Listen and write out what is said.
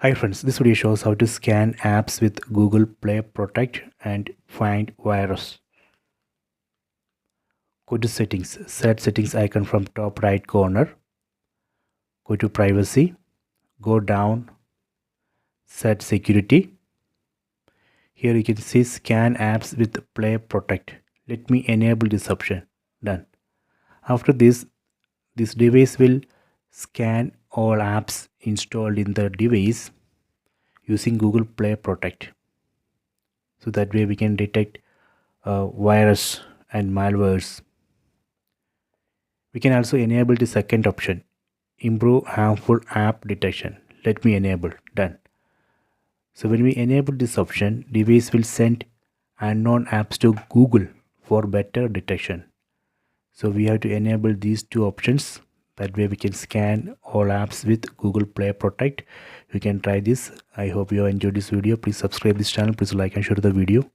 Hi friends, this video shows how to scan apps with Google Play Protect and find virus. Go to settings, set settings icon from top right corner. Go to privacy, go down, set security. Here you can see scan apps with Play Protect. Let me enable this option. Done. After this device will scan all apps installed in the device using Google Play Protect. So that way we can detect virus and malwares. We can also enable the second option, improve harmful app detection. Let me enable. Done. So when we enable this option, device will send unknown apps to Google for better detection. So we have to enable these two options. That way we can scan all apps with Google Play Protect. You can try this. I hope you have enjoyed this video. Please subscribe this channel. Please like and share the video.